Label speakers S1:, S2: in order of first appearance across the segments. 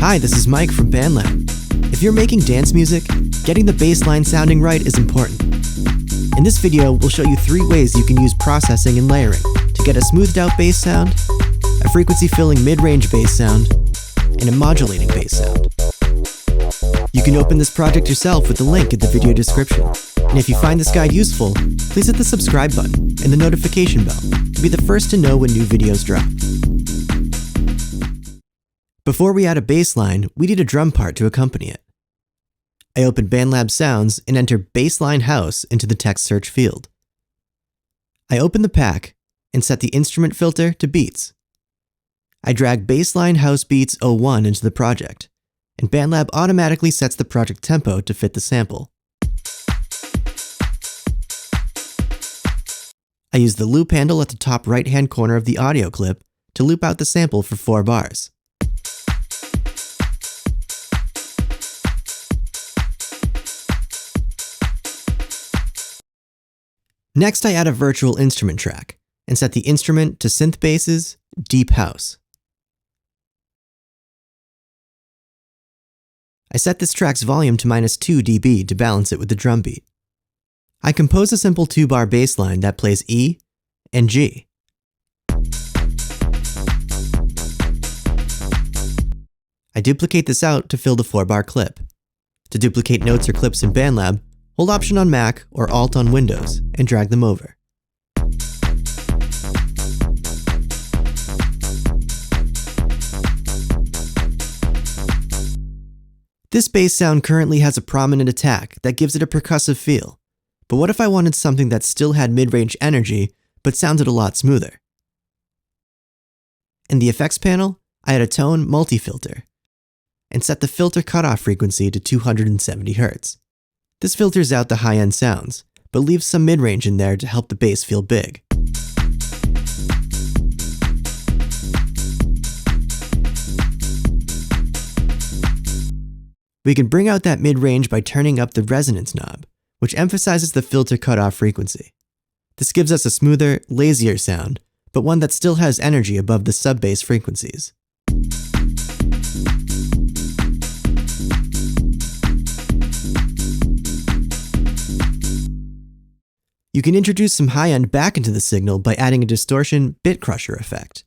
S1: Hi, this is Mike from BandLab. If you're making dance music, getting the bass line sounding right is important. In this video, we'll show you 3 ways you can use processing and layering to get a smoothed out bass sound, a frequency-filling mid-range bass sound, and a modulating bass sound. You can open this project yourself with the link in the video description. And if you find this guide useful, please hit the subscribe button and the notification bell to be the first to know when new videos drop. Before we add a bass line, we need a drum part to accompany it. I open BandLab Sounds and enter Bassline House into the text search field. I open the pack and set the instrument filter to Beats. I drag Bassline House Beats 01 into the project, and BandLab automatically sets the project tempo to fit the sample. I use the loop handle at the top right-hand corner of the audio clip to loop out the sample for 4 bars. Next, I add a virtual instrument track and set the instrument to Synth Basses, Deep House. I set this track's volume to -2 dB to balance it with the drum beat. I compose a simple 2-bar bass line that plays E and G. I duplicate this out to fill the 4-bar clip. To duplicate notes or clips in BandLab, hold Option on Mac or Alt on Windows and drag them over. This bass sound currently has a prominent attack that gives it a percussive feel. But what if I wanted something that still had mid-range energy, but sounded a lot smoother? In the effects panel, I add a tone multi-filter and set the filter cutoff frequency to 270 Hz. This filters out the high-end sounds, but leaves some mid-range in there to help the bass feel big. We can bring out that mid-range by turning up the resonance knob, which emphasizes the filter cutoff frequency. This gives us a smoother, lazier sound, but one that still has energy above the sub-bass frequencies. You can introduce some high-end back into the signal by adding a distortion bit crusher effect.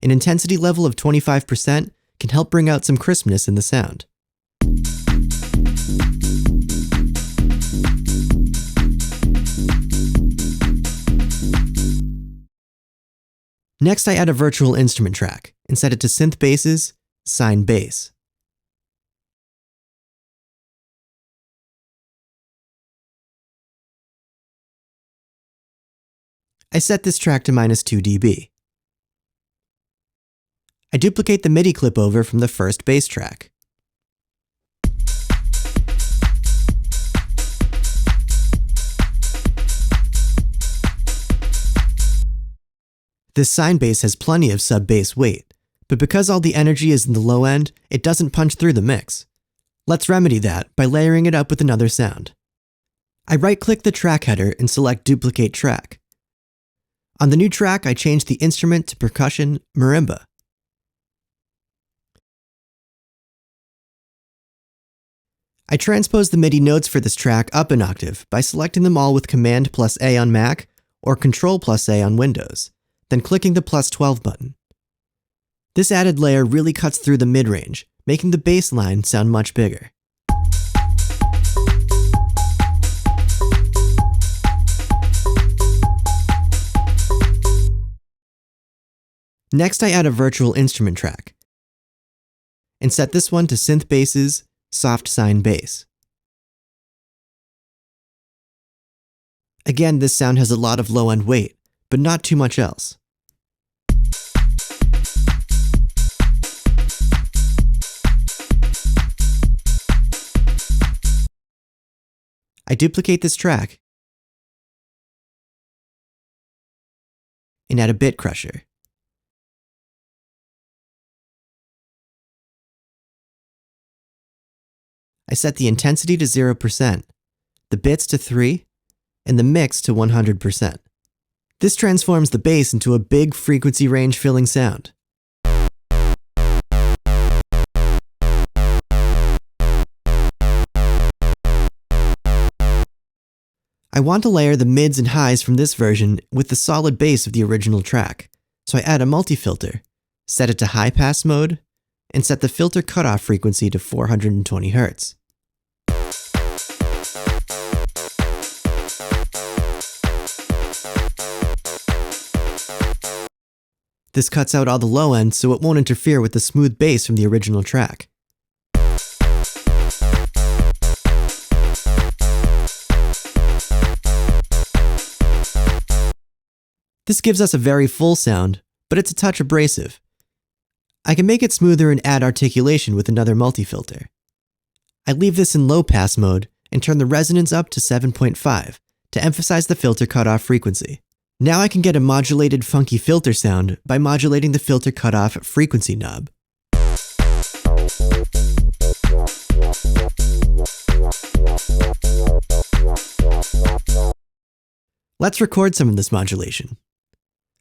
S1: An intensity level of 25% can help bring out some crispness in the sound. Next, I add a virtual instrument track and set it to Synth Basses, Sine Bass. I set this track to -2 dB. I duplicate the MIDI clip over from the first bass track. This sine bass has plenty of sub-bass weight, but because all the energy is in the low end, it doesn't punch through the mix. Let's remedy that by layering it up with another sound. I right-click the track header and select Duplicate Track. On the new track, I change the instrument to percussion marimba. I transpose the MIDI notes for this track up an octave by selecting them all with Command+A on Mac or Control+A on Windows, then clicking the +12 button. This added layer really cuts through the mid-range, making the bass line sound much bigger. Next, I add a virtual instrument track and set this one to Synth Basses, Soft Sine Bass. Again, this sound has a lot of low-end weight, but not too much else. I duplicate this track and add a bit crusher. I set the intensity to 0%, the bits to 3, and the mix to 100%. This transforms the bass into a big frequency range filling sound. I want to layer the mids and highs from this version with the solid bass of the original track, so I add a multi-filter, set it to high pass mode, and set the filter cutoff frequency to 420 Hz. This cuts out all the low end so it won't interfere with the smooth bass from the original track. This gives us a very full sound, but it's a touch abrasive. I can make it smoother and add articulation with another multi-filter. I leave this in low pass mode and turn the resonance up to 7.5 to emphasize the filter cutoff frequency. Now I can get a modulated funky filter sound by modulating the filter cutoff frequency knob. Let's record some of this modulation.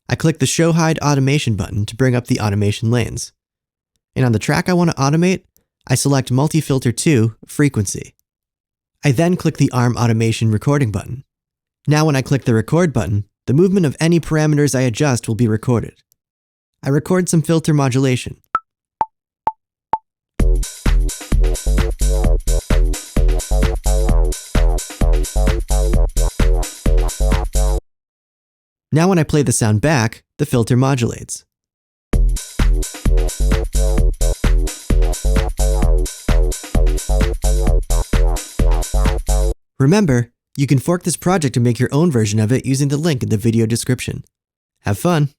S1: I click the Show Hide Automation button to bring up the automation lanes. And on the track I want to automate, I select Multi-Filter 2, Frequency. I then click the Arm Automation Recording button. Now when I click the Record button, the movement of any parameters I adjust will be recorded. I record some filter modulation. Now when I play the sound back, the filter modulates. Remember, you can fork this project to make your own version of it using the link in the video description. Have fun!